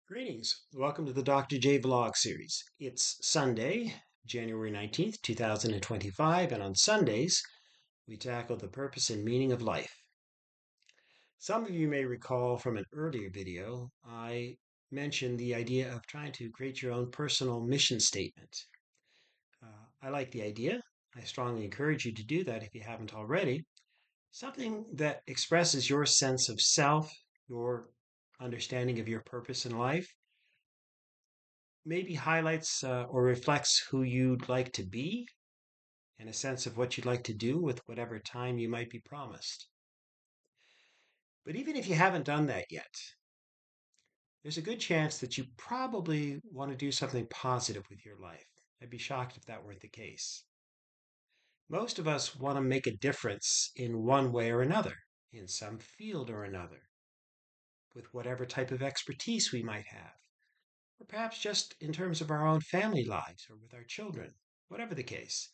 Greetings. Welcome to the Dr. J Vlog series. It's Sunday, January 19th, 2025, and on Sundays, we tackle the purpose and meaning of life. Some of you may recall from an earlier video, I mentioned the idea of trying to create your own personal mission statement. I like the idea. I strongly encourage you to do that if you haven't already. Something that expresses your sense of self, your understanding of your purpose in life maybe highlights or reflects who you'd like to be and a sense of what you'd like to do with whatever time you might be promised. But even if you haven't done that yet, there's a good chance that you probably want to do something positive with your life. I'd be shocked if that weren't the case. Most of us want to make a difference in one way or another, in some field or another, with whatever type of expertise we might have, or perhaps just in terms of our own family lives or with our children, whatever the case.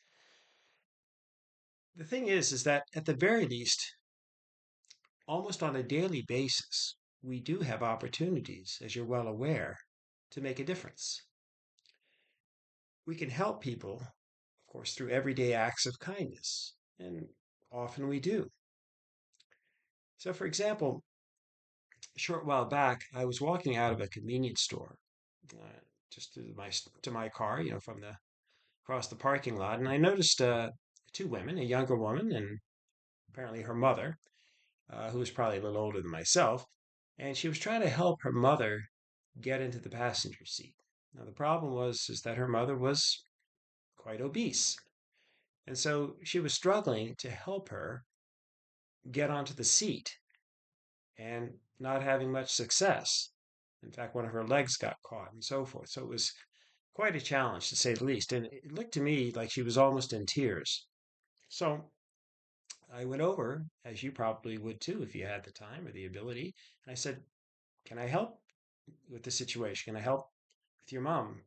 The thing is that at the very least, almost on a daily basis, we do have opportunities, as you're well aware, to make a difference. We can help people, of course, through everyday acts of kindness, and often we do. So, for example, a short while back, I was walking out of a convenience store, just to my car, from the across the parking lot, and I noticed two women, a younger woman and apparently her mother, who was probably a little older than myself, and she was trying to help her mother get into the passenger seat. Now the problem was is that her mother was quite obese, and so she was struggling to help her get onto the seat and not having much success. In fact, one of her legs got caught and so forth. So it was quite a challenge to say the least. And it looked to me like she was almost in tears. So I went over, as you probably would too if you had the time or the ability, and I said, "Can I help with the situation? Can I help with your mom?"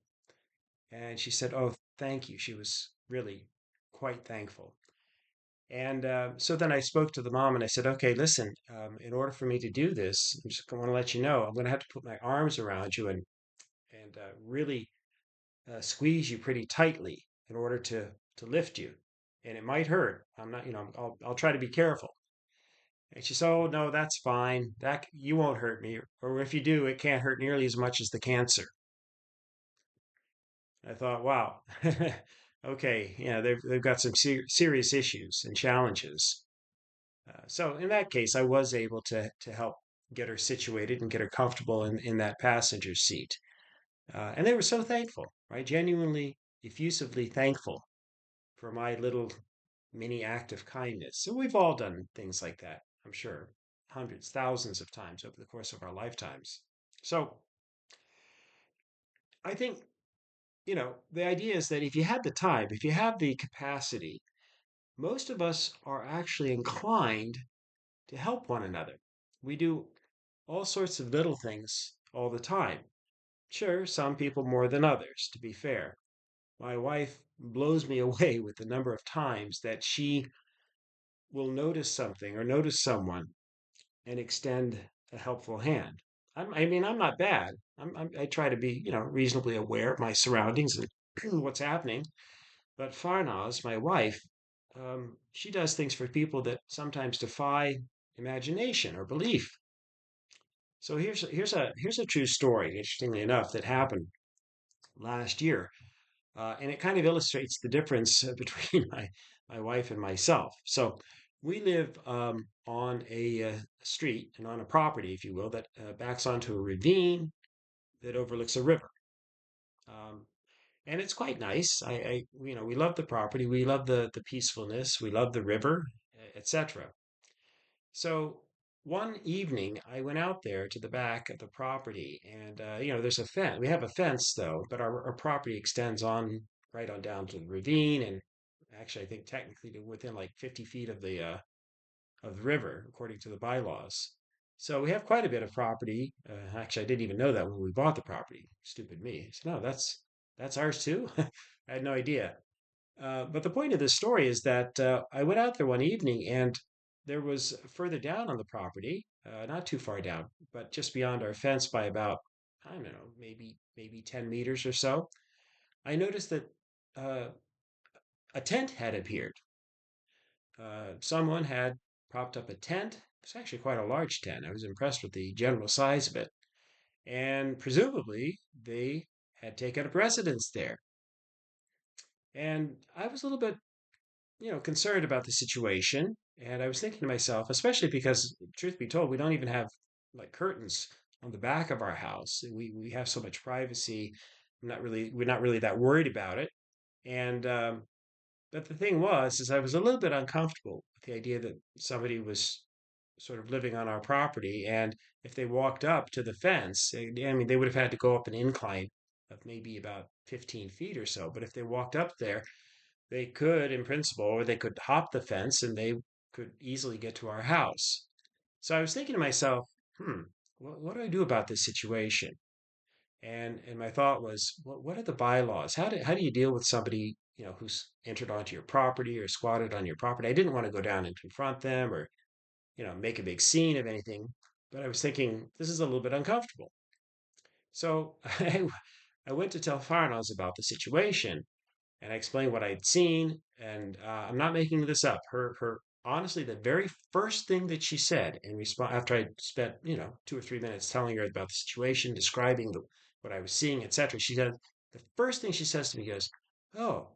And she said, "Oh, thank you." She was really quite thankful. And so then I spoke to the mom and I said, "Okay, listen, in order for me to do this, I'm just going to let you know I'm going to have to put my arms around you and really squeeze you pretty tightly in order to lift you. And it might hurt. I'm not, I'll try to be careful." And she said, "Oh, no, that's fine. That you won't hurt me, or if you do, it can't hurt nearly as much as the cancer." I thought, wow, okay, yeah, they've got some serious issues and challenges. So in that case, I was able to help get her situated and get her comfortable in that passenger seat. And they were so thankful, right? Genuinely, effusively thankful for my little mini act of kindness. So we've all done things like that, I'm sure, hundreds, thousands of times over the course of our lifetimes. So I think, the idea is that if you had the time, if you have the capacity, most of us are actually inclined to help one another. We do all sorts of little things all the time. Sure, some people more than others, to be fair. My wife blows me away with the number of times that she will notice something or notice someone and extend a helpful hand. I mean, I'm not bad. I try to be, reasonably aware of my surroundings and what's happening. But Farnaz, my wife, she does things for people that sometimes defy imagination or belief. So here's a true story, interestingly enough, that happened last year, and it kind of illustrates the difference between my wife and myself. So we live on a street and on a property, if you will, that backs onto a ravine that overlooks a river. Um, and it's quite nice. We love the property, we love the peacefulness, we love the river, etc. So one evening, I went out there to the back of the property, and there's a fence. We have a fence though, but our property extends on right on down to the ravine, and actually, I think technically to within like 50 feet of the river, according to the bylaws. So we have quite a bit of property. Actually, I didn't even know that when we bought the property. Stupid me. So, no, that's ours too. I had no idea. But the point of this story is that I went out there one evening and there was further down on the property, not too far down, but just beyond our fence by about, I don't know, maybe 10 meters or so, I noticed that uh, a tent had appeared. Someone had propped up a tent. It's actually quite a large tent. I was impressed with the general size of it. And presumably, they had taken up residence there. And I was a little bit, concerned about the situation. And I was thinking to myself, especially because, truth be told, we don't even have like curtains on the back of our house. We have so much privacy. We're not really that worried about it. And but the thing was, is I was a little bit uncomfortable with the idea that somebody was sort of living on our property, and if they walked up to the fence, I mean, they would have had to go up an incline of maybe about 15 feet or so. But if they walked up there, they could, in principle, or they could hop the fence and they could easily get to our house. So I was thinking to myself, what do I do about this situation? And my thought was, what are the bylaws? How do you deal with somebody, who's entered onto your property or squatted on your property? I didn't want to go down and confront them or, make a big scene of anything, but I was thinking this is a little bit uncomfortable. So I went to tell Farnaz about the situation, and I explained what I'd seen. And I'm not making this up. Her honestly, the very first thing that she said in response after I spent 2 or 3 minutes telling her about the situation, describing what I was seeing, etc. She said the first thing she says to me goes, "Oh,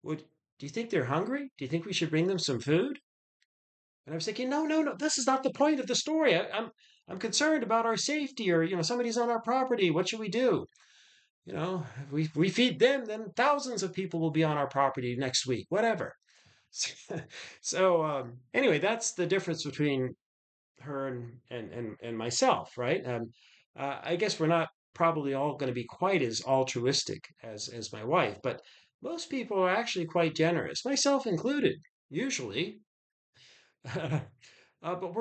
would do you think they're hungry? Do you think we should bring them some food?" And I was thinking, no, no, no, this is not the point of the story. I'm concerned about our safety, or somebody's on our property. What should we do? If we feed them, then thousands of people will be on our property next week, whatever. So anyway, that's the difference between her and myself, right? I guess we're not probably all going to be quite as altruistic as my wife, but most people are actually quite generous, myself included, usually. But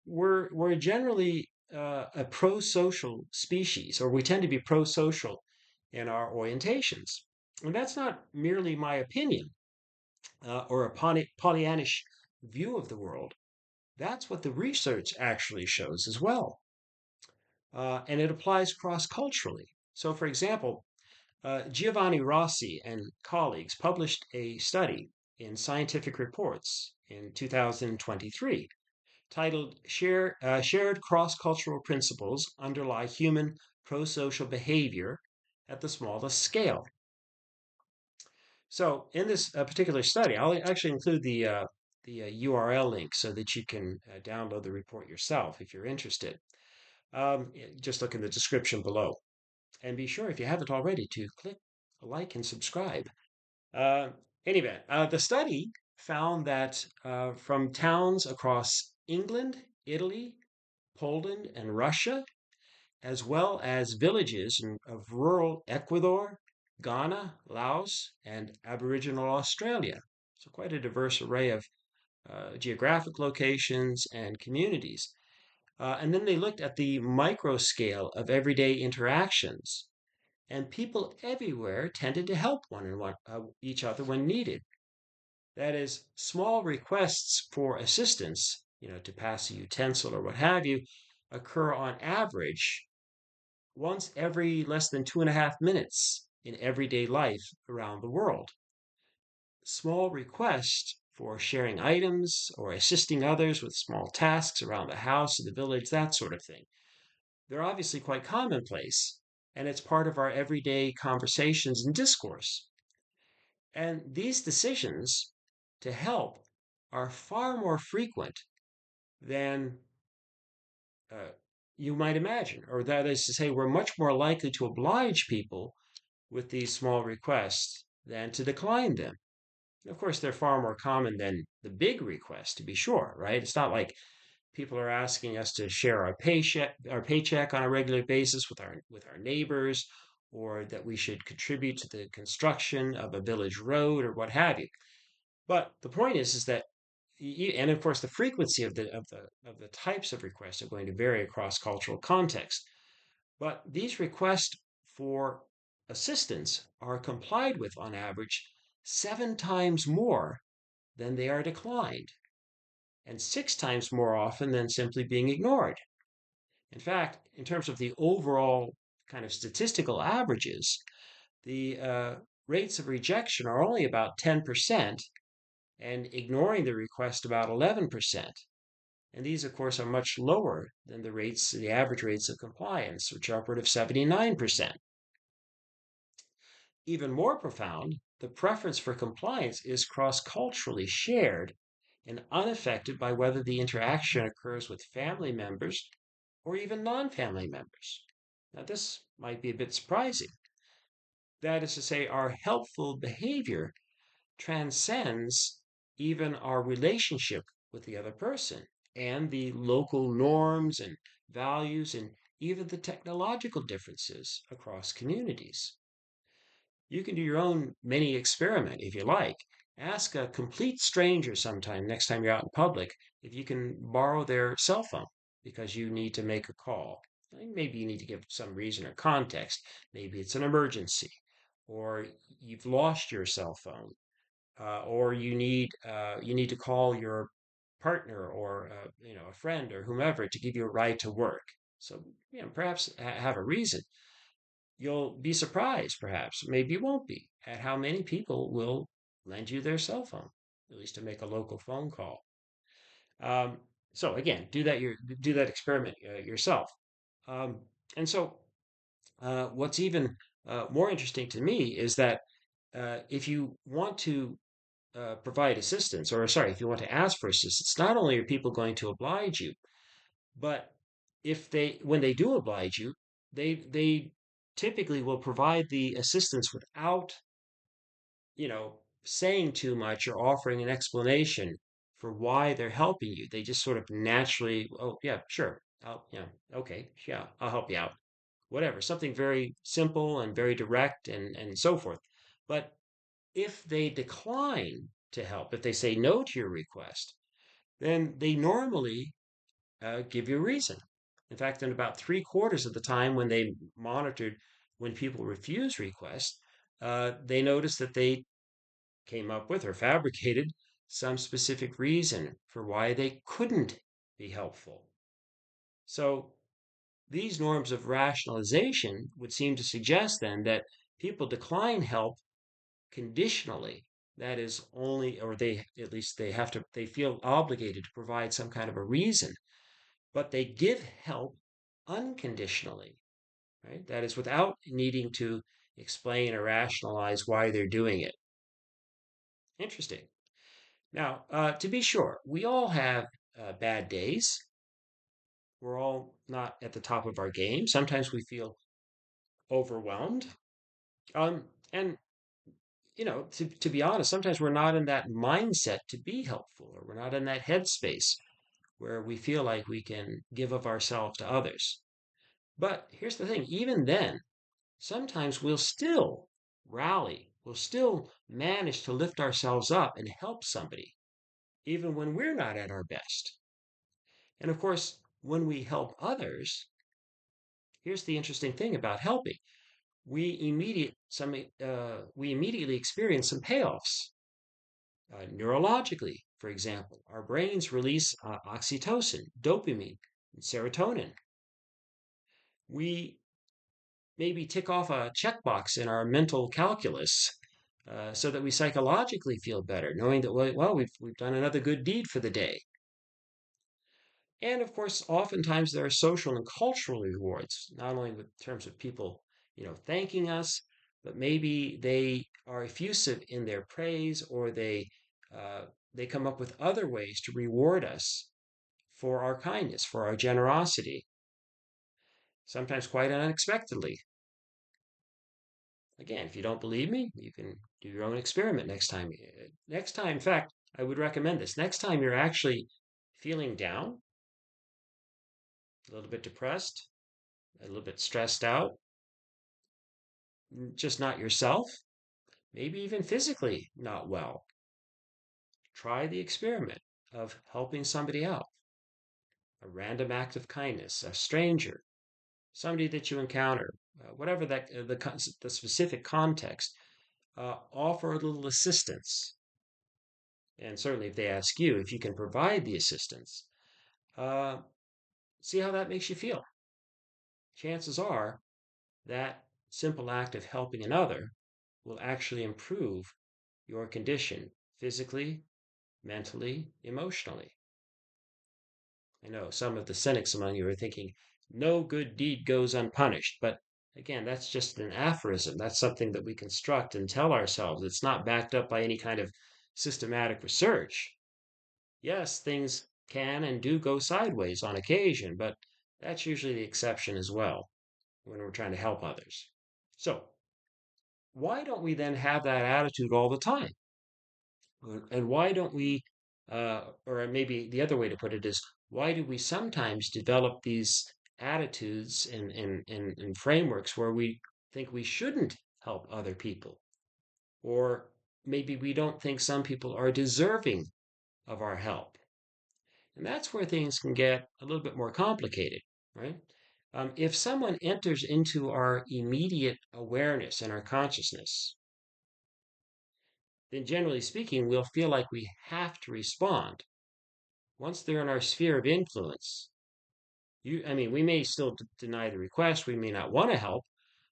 we're generally a pro-social species, or we tend to be pro-social in our orientations. And that's not merely my opinion or a Pollyannish view of the world. That's what the research actually shows as well. And it applies cross-culturally. So, for example, Giovanni Rossi and colleagues published a study in Scientific Reports in 2023 titled Shared Cross-Cultural Principles Underlie Human Pro-Social Behavior at the Smallest Scale. So in this particular study, I'll actually include the URL link so that you can download the report yourself if you're interested. Just look in the description below. And be sure, if you haven't already, to click like and subscribe. Uh, anyway, the study found that from towns across England, Italy, Poland, and Russia, as well as villages of rural Ecuador, Ghana, Laos, and Aboriginal Australia. So, quite a diverse array of geographic locations and communities. And then they looked at the micro scale of everyday interactions, and people everywhere tended to help each other when needed. That is, small requests for assistance, to pass a utensil or what have you, occur on average once every less than 2.5 minutes in everyday life around the world. Small requests for sharing items or assisting others with small tasks around the house or the village, that sort of thing. They're obviously quite commonplace, and it's part of our everyday conversations and discourse. And these decisions to help are far more frequent than uh, you might imagine, or that is to say, we're much more likely to oblige people with these small requests than to decline them. Of course, they're far more common than the big request, to be sure, right? It's not like people are asking us to share our paycheck on a regular basis with our neighbors, or that we should contribute to the construction of a village road or what have you. But the point is that, and of course, the frequency of the types of requests are going to vary across cultural context. But these requests for assistance are complied with on average 7 times more than they are declined, and 6 times more often than simply being ignored. In fact, in terms of the overall kind of statistical averages, the rates of rejection are only about 10% and ignoring the request about 11%. And these, of course, are much lower than the average rates of compliance, which are upward of 79%. Even more profound, the preference for compliance is cross-culturally shared and unaffected by whether the interaction occurs with family members or even non-family members. Now, this might be a bit surprising. That is to say, our helpful behavior transcends even our relationship with the other person and the local norms and values and even the technological differences across communities. You can do your own mini experiment if you like. Ask a complete stranger sometime next time you're out in public if you can borrow their cell phone because you need to make a call. Maybe you need to give some reason or context. Maybe it's an emergency, or you've lost your cell phone, or you need to call your partner or a friend or whomever to give you a ride to work. So perhaps have a reason. You'll be surprised, perhaps, maybe you won't be, at how many people will lend you their cell phone, at least to make a local phone call. Um, so again, do that experiment yourself. Um, and so, what's even more interesting to me is that if you want to provide assistance, or sorry, if you want to ask for assistance, not only are people going to oblige you, but when they do oblige you, they typically will provide the assistance without, saying too much or offering an explanation for why they're helping you. They just sort of naturally, oh yeah, sure, okay, yeah, I'll help you out. Whatever, something very simple and very direct and so forth. But if they decline to help, if they say no to your request, then they normally give you a reason. In fact, in about three-quarters of the time when they monitored when people refuse requests, they noticed that they came up with or fabricated some specific reason for why they couldn't be helpful. So these norms of rationalization would seem to suggest then that people decline help conditionally. That is only, or they at least they feel obligated to provide some kind of a reason, but they give help unconditionally, right? That is without needing to explain or rationalize why they're doing it. Interesting. Now, to be sure, we all have bad days. We're all not at the top of our game. Sometimes we feel overwhelmed. And to be honest, sometimes we're not in that mindset to be helpful, or we're not in that headspace where we feel like we can give of ourselves to others. But here's the thing, even then, sometimes we'll still rally, we'll still manage to lift ourselves up and help somebody, even when we're not at our best. And of course, when we help others, here's the interesting thing about helping. We immediately experience some payoffs. Neurologically, for example, our brains release oxytocin, dopamine, and serotonin. We maybe tick off a checkbox in our mental calculus so that we psychologically feel better, knowing that, well, we've done another good deed for the day. And of course, oftentimes there are social and cultural rewards, not only in terms of people, thanking us, but maybe they are effusive in their praise, or they come up with other ways to reward us for our kindness, for our generosity, sometimes quite unexpectedly. Again, if you don't believe me, you can do your own experiment next time. Next time, in fact, I would recommend this. Next time you're actually feeling down, a little bit depressed, a little bit stressed out, just not yourself, maybe even physically not well, try the experiment of helping somebody out. A random act of kindness, a stranger, somebody that you encounter, whatever the specific context, offer a little assistance. And certainly if they ask you if you can provide the assistance, see how that makes you feel. Chances are that simple act of helping another will actually improve your condition physically, mentally, emotionally. I know some of the cynics among you are thinking, no good deed goes unpunished. But again, that's just an aphorism. That's something that we construct and tell ourselves. It's not backed up by any kind of systematic research. Yes, things can and do go sideways on occasion, but that's usually the exception as well when we're trying to help others. So, why don't we then have that attitude all the time? And why don't we, or maybe the other way to put it is, why do we sometimes develop these attitudes and frameworks where we think we shouldn't help other people? Or maybe we don't think some people are deserving of our help. And that's where things can get a little bit more complicated, right? If someone enters into our immediate awareness and our consciousness, then generally speaking, we'll feel like we have to respond. Once they're in our sphere of influence, we may still deny the request, we may not want to help,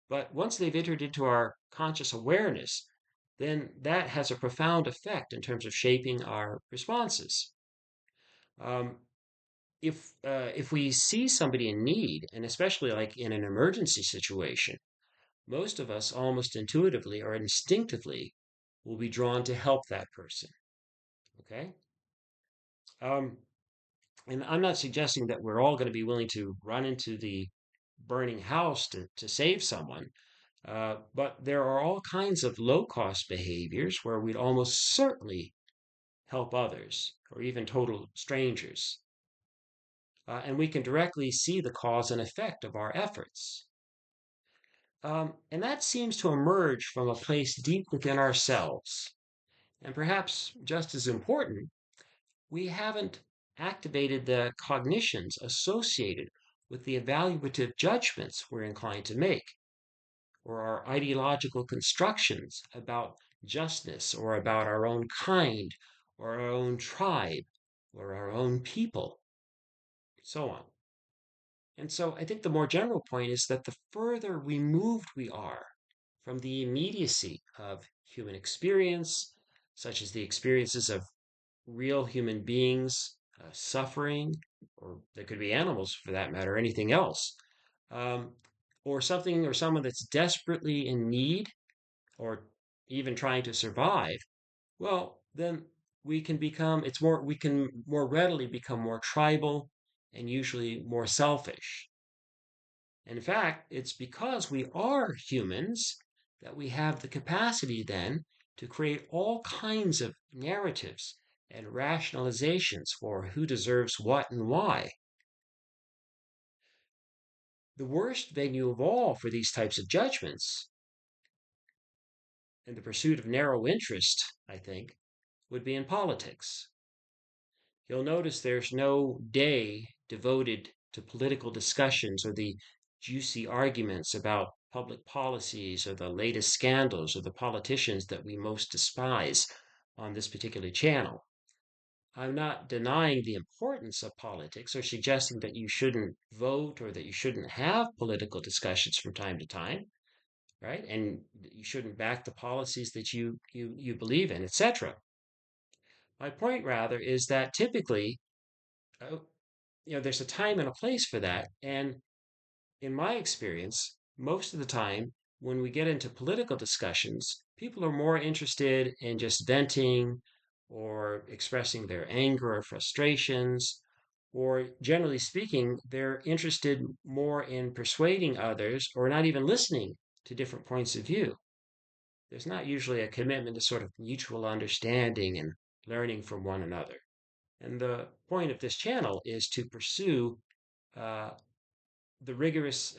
but once they've entered into our conscious awareness, then that has a profound effect in terms of shaping our responses. Um, if we see somebody in need, and especially like in an emergency situation, most of us almost intuitively or instinctively will be drawn to help that person. Okay. Um, and I'm not suggesting that we're all going to be willing to run into the burning house to save someone, but there are all kinds of low cost behaviors where we'd almost certainly help others or even total strangers. And we can directly see the cause and effect of our efforts. And that seems to emerge from a place deep within ourselves. And perhaps just as important, we haven't activated the cognitions associated with the evaluative judgments we're inclined to make, or our ideological constructions about justness, or about our own kind, or our own tribe, or our own people, so on. And so I think the more general point is that the further removed we are from the immediacy of human experience, such as the experiences of real human beings suffering, or there could be animals for that matter, anything else, um, or something or someone that's desperately in need or even trying to survive, well, then we can more readily become more tribal and usually more selfish. In fact, it's because we are humans that we have the capacity then to create all kinds of narratives and rationalizations for who deserves what and why. The worst venue of all for these types of judgments, in the pursuit of narrow interest, I think, would be in politics. You'll notice there's no day devoted to political discussions or the juicy arguments about public policies or the latest scandals or the politicians that we most despise on this particular channel. I'm not denying the importance of politics or suggesting that you shouldn't vote or that you shouldn't have political discussions from time to time, right? And you shouldn't back the policies that you believe in, etc. My point rather is that typically, uh, there's a time and a place for that. And in my experience, most of the time, when we get into political discussions, people are more interested in just venting or expressing their anger or frustrations, or generally speaking, they're interested more in persuading others or not even listening to different points of view. There's not usually a commitment to sort of mutual understanding and learning from one another. And the point of this channel is to pursue uh, the rigorous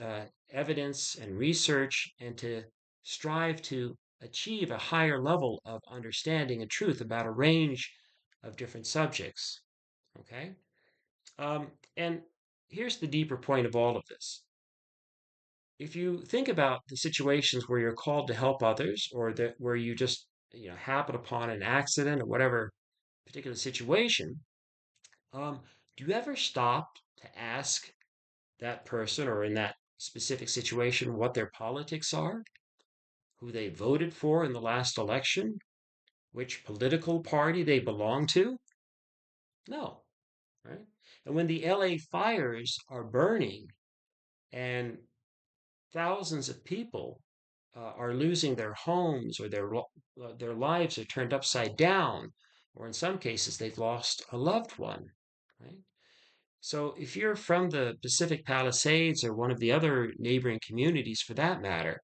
evidence and research and to strive to achieve a higher level of understanding and truth about a range of different subjects. Okay? And here's the deeper point of all of this. If you think about the situations where you're called to help others or that where you just happen upon an accident or whatever particular situation, do you ever stop to ask that person or in that specific situation what their politics are, who they voted for in the last election, which political party they belong to? No, right? And when the LA fires are burning and thousands of people are losing their homes or their lives are turned upside down, or in some cases they've lost a loved one, right? So if you're from the Pacific Palisades or one of the other neighboring communities for that matter,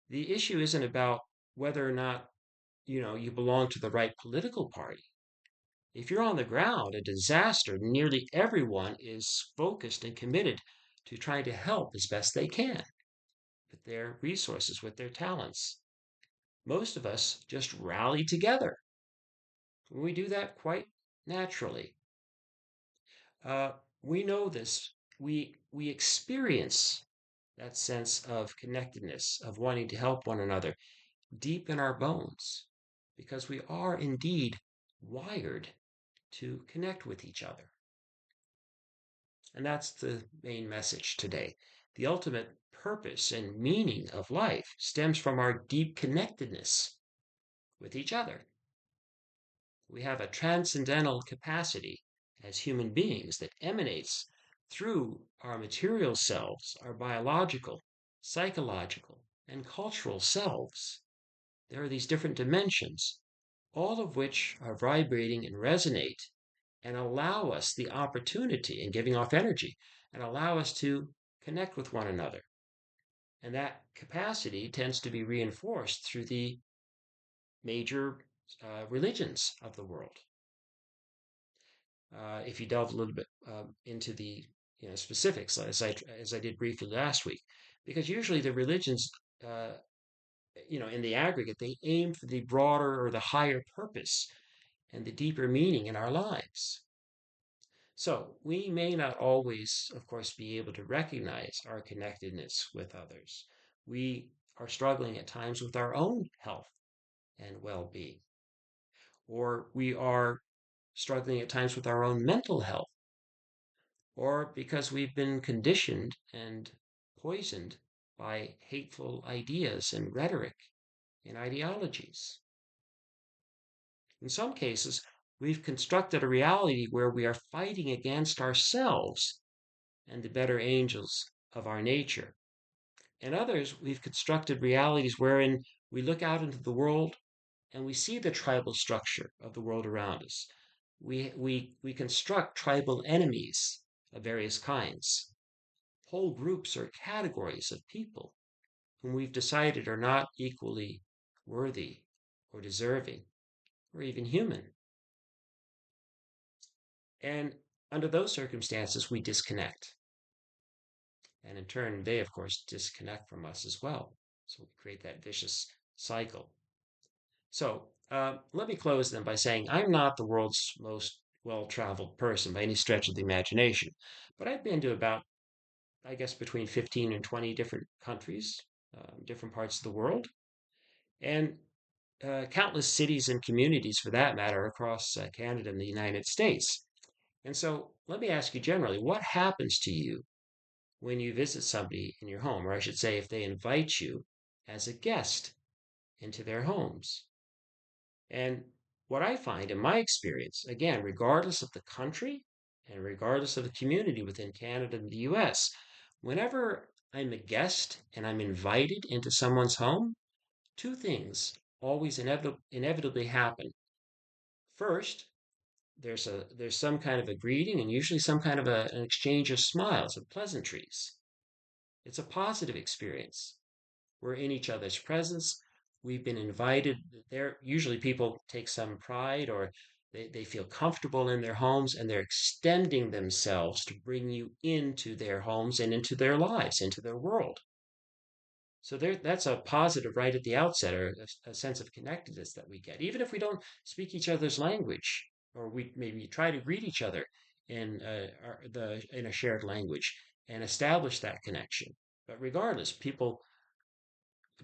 the issue isn't about whether or not you belong to the right political party. If you're on the ground, a disaster, nearly everyone is focused and committed to trying to help as best they can with their resources, with their talents. Most of us just rally together. We do that quite naturally. Uh, we know this. We experience that sense of connectedness, of wanting to help one another deep in our bones, because we are indeed wired to connect with each other. And that's the main message today. The ultimate purpose and meaning of life stems from our deep connectedness with each other. We have a transcendental capacity as human beings that emanates through our material selves, our biological, psychological, and cultural selves. There are these different dimensions, all of which are vibrating and resonate and allow us the opportunity and giving off energy and allow us to connect with one another. And that capacity tends to be reinforced through the major religions of the world. If you delve a little bit into the specifics, as I did briefly last week, because usually the religions, uh, in the aggregate, they aim for the broader or the higher purpose and the deeper meaning in our lives. So we may not always, of course, be able to recognize our connectedness with others. We are struggling at times with our own health and well-being, or we are struggling at times with our own mental health, or because we've been conditioned and poisoned by hateful ideas and rhetoric and ideologies. In some cases, we've constructed a reality where we are fighting against ourselves and the better angels of our nature. In others, we've constructed realities wherein we look out into the world and we see the tribal structure of the world around us. We construct tribal enemies of various kinds, whole groups or categories of people whom we've decided are not equally worthy or deserving or even human. And under those circumstances, we disconnect. And in turn, they, of course, disconnect from us as well. So we create that vicious cycle. So let me close then by saying I'm not the world's most well-traveled person by any stretch of the imagination, but I've been to about, I guess, between 15 and 20 different countries, different parts of the world, and countless cities and communities for that matter across Canada and the United States. And so let me ask you generally, what happens to you when you visit somebody in your home, or I should say, if they invite you as a guest into their homes? And what I find in my experience, again, regardless of the country and regardless of the community within Canada and the US, whenever I'm a guest and I'm invited into someone's home, two things always inevitably happen. First, there's some kind of a greeting and usually some kind of an exchange of smiles and pleasantries. It's a positive experience. We're in each other's presence. We've been invited there. Usually people take some pride or they feel comfortable in their homes and they're extending themselves to bring you into their homes and into their lives, into their world. So that's a positive right at the outset, or a sense of connectedness that we get, even if we don't speak each other's language, or we maybe try to greet each other in a shared language and establish that connection. But regardless, people,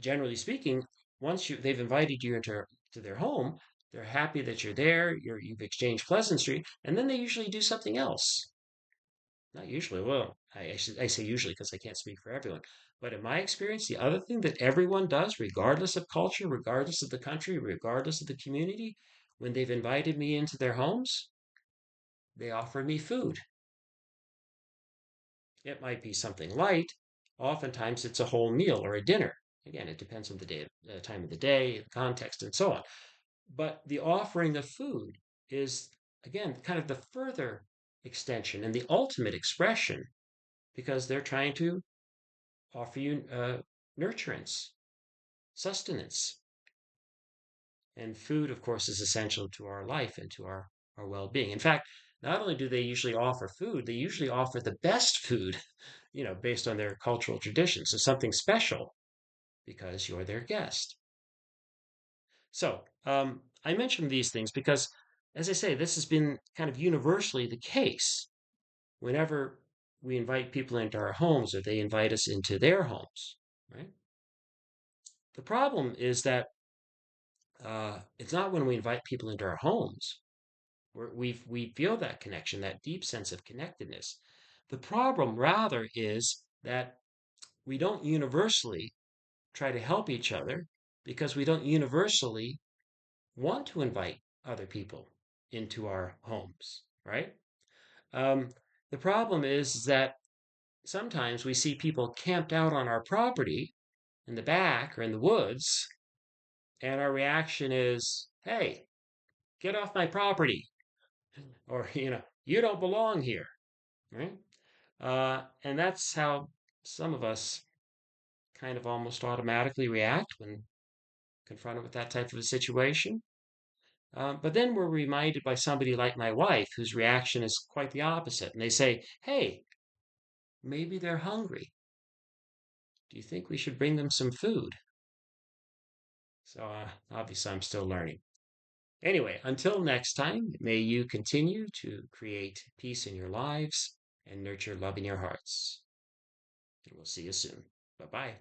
generally speaking, they've invited you into to their home, they're happy that you're there, you've exchanged pleasantry, and then they usually do something else. Not usually. Well, I say usually because I can't speak for everyone. But in my experience, the other thing that everyone does, regardless of culture, regardless of the country, regardless of the community, when they've invited me into their homes, they offer me food. It might be something light. Oftentimes, it's a whole meal or a dinner. Again, it depends on the day, time of the day, the context, and so on. But the offering of food is, again, kind of the further extension and the ultimate expression because they're trying to offer you nurturance, sustenance. And food, of course, is essential to our life and to our well being. In fact, not only do they usually offer food, they usually offer the best food, based on their cultural traditions. So something special because you're their guest. So I mention these things because, as I say, this has been kind of universally the case whenever we invite people into our homes or they invite us into their homes, right? The problem is that it's not when we invite people into our homes where we feel that connection, that deep sense of connectedness. The problem, rather, is that we don't universally try to help each other because we don't universally want to invite other people into our homes, right? Um, the problem is that sometimes we see people camped out on our property in the back or in the woods, and our reaction is, hey, get off my property, or, you don't belong here, right? And that's how some of us kind of almost automatically react when confronted with that type of a situation. But then we're reminded by somebody like my wife, whose reaction is quite the opposite. And they say, hey, maybe they're hungry. Do you think we should bring them some food? So obviously, I'm still learning. Anyway, until next time, may you continue to create peace in your lives and nurture love in your hearts. And we'll see you soon. Bye bye.